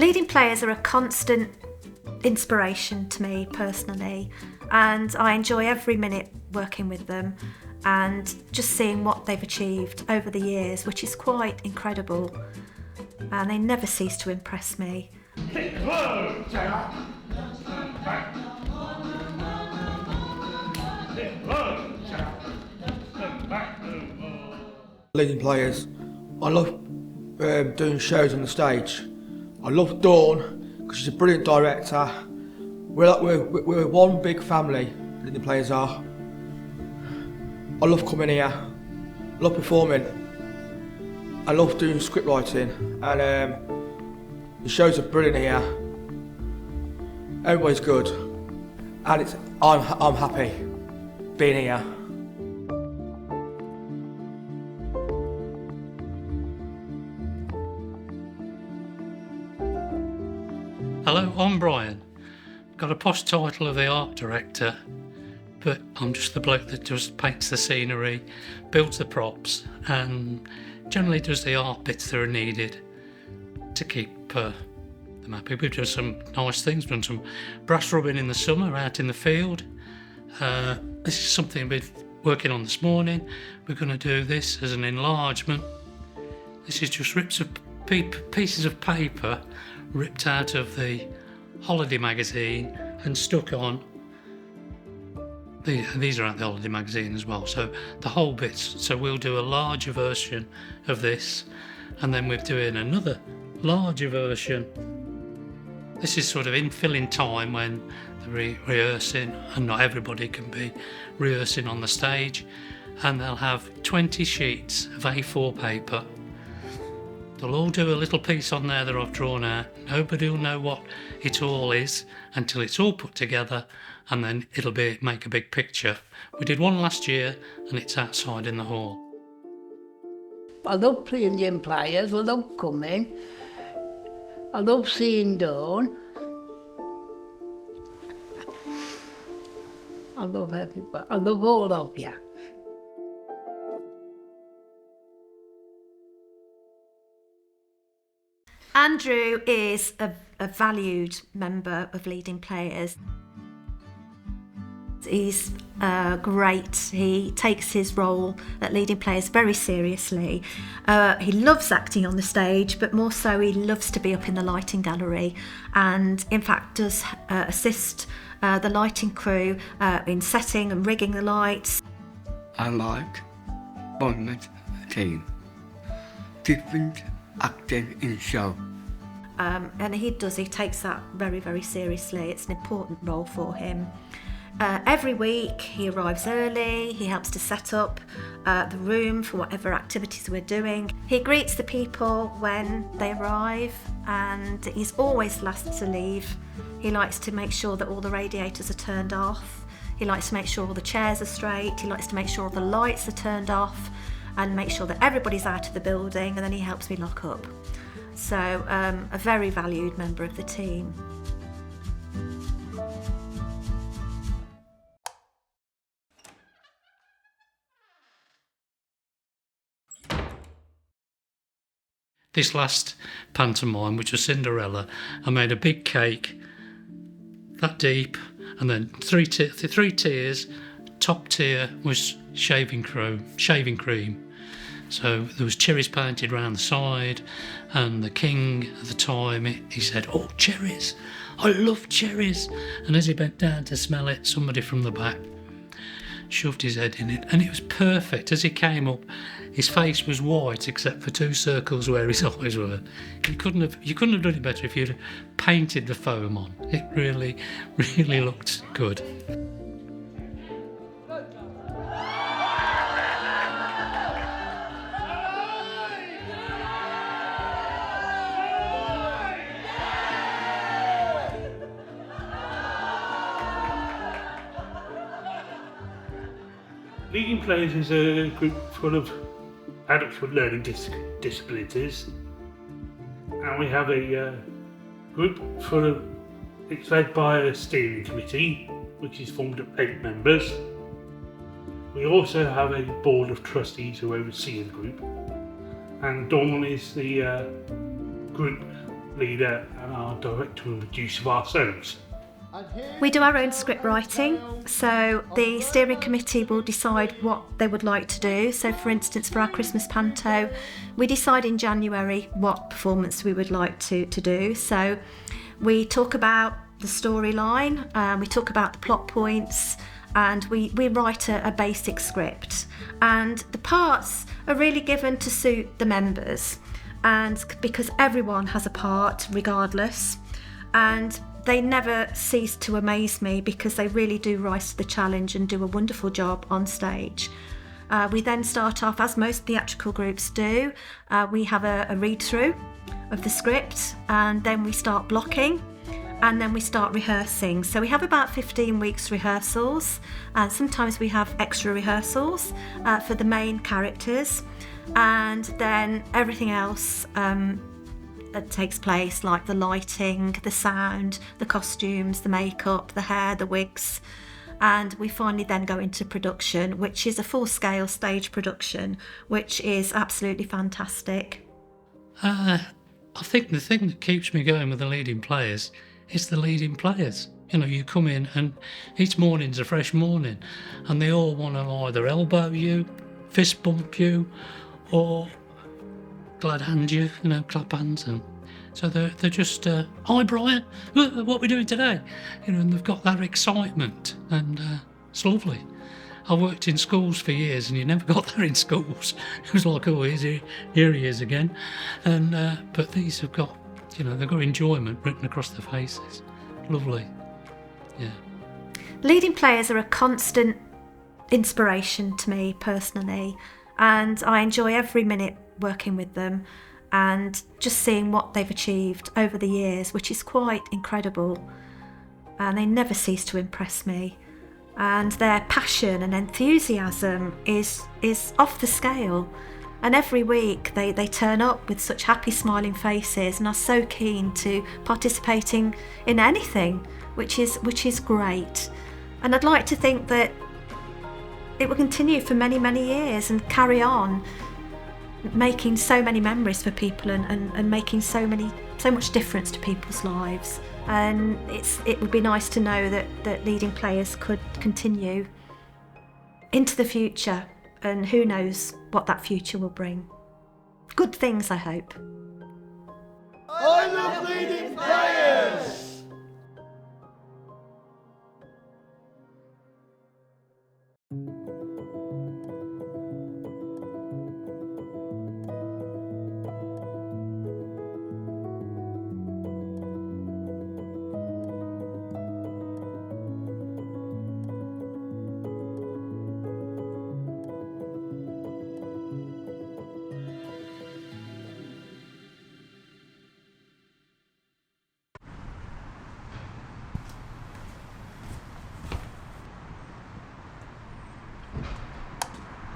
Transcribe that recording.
Leading players are a constant inspiration to me personally, and I enjoy every minute working with them and just seeing what they've achieved over the years, which is quite incredible, and they never cease to impress me. Leading players, I love doing shows on the stage. I love Dawn because she's a brilliant director. We're one big family, leading players are. I love coming here, I love performing, I love doing script writing, and the shows are brilliant here. Everybody's good, and I'm happy being here. Hello, I'm Brian. Got a posh title of the art director, but I'm just the bloke that just paints the scenery, builds the props, and generally does the art bits that are needed to keep them happy. We've done some nice things, done some brass rubbing in the summer out in the field. This is something we're working on this morning. We're going to do this as an enlargement. This is just rips of pieces of paper ripped out of the holiday magazine and stuck on. These are out the holiday magazine as well, so the whole bits. So we'll do a larger version of this, and then we're doing another larger version. This is sort of infilling time when they're rehearsing, and not everybody can be rehearsing on the stage, and they'll have 20 sheets of A4 paper. They'll all do a little piece on there that I've drawn out. Nobody will know what it all is until it's all put together, and then it'll make a big picture. We did one last year and it's outside in the hall. I love playing young players, I love coming. I love seeing Dawn. I love everybody, I love all of you. Andrew is a valued member of Leading Players. He's great. He takes his role at Leading Players very seriously. He loves acting on the stage, but more so he loves to be up in the lighting gallery, and in fact does assist the lighting crew in setting and rigging the lights. I like one team, different acting in show. And he takes that very, very seriously. It's an important role for him. Every week he arrives early, he helps to set up the room for whatever activities we're doing. He greets the people when they arrive, and he's always last to leave. He likes to make sure that all the radiators are turned off. He likes to make sure all the chairs are straight. He likes to make sure all the lights are turned off and make sure that everybody's out of the building, and then he helps me lock up. So a very valued member of the team. This last pantomime, which was Cinderella, I made a big cake that deep, and then three tiers. Top tier was shaving cream. So there was cherries painted around the side, and the king at the time, he said, "Oh, cherries, I love cherries." And as he bent down to smell it, somebody from the back shoved his head in it, and it was perfect. As he came up, his face was white except for 2 circles where his eyes were. You couldn't have done it better if you'd painted the foam on. It really, really looked good. Leading Players is a group full of adults with learning disabilities, and we have a group it's led by a steering committee which is formed of 8 members. We also have a board of trustees who oversee the group, and Dawn is the group leader and our director and producer ourselves. We do our own script writing, so the steering committee will decide what they would like to do. So for instance, for our Christmas panto, we decide in January what performance we would like to do. So we talk about the storyline, we talk about the plot points, and we write a basic script. And the parts are really given to suit the members, and because everyone has a part regardless, and they never cease to amaze me because they really do rise to the challenge and do a wonderful job on stage. We then start off, as most theatrical groups do, we have a read-through of the script, and then we start blocking, and then we start rehearsing. So we have about 15 weeks rehearsals, and sometimes we have extra rehearsals for the main characters, and then everything else that takes place, like the lighting, the sound, the costumes, the makeup, the hair, the wigs. And we finally then go into production, which is a full-scale stage production, which is absolutely fantastic. I think the thing that keeps me going with the leading players is the leading players. You know, you come in and each morning's a fresh morning, and they all want to either elbow you, fist bump you, or glad hand you, clap hands. And so they're just, hi Brian, what are we doing today? And they've got that excitement, and it's lovely. I worked in schools for years, and you never got that in schools. It was like, oh, here he is again. And but these have got, they've got enjoyment written across their faces. Lovely, yeah. Leading players are a constant inspiration to me personally, and I enjoy every minute working with them and just seeing what they've achieved over the years, which is quite incredible. And they never cease to impress me, and their passion and enthusiasm is off the scale. And every week they turn up with such happy smiling faces and are so keen to participating in anything, which is great. And I'd like to think that it will continue for many, many years and carry on making so many memories for people and making so much difference to people's lives. And it would be nice to know that leading players could continue into the future, and who knows what that future will bring. Good things, I hope. I love leading players!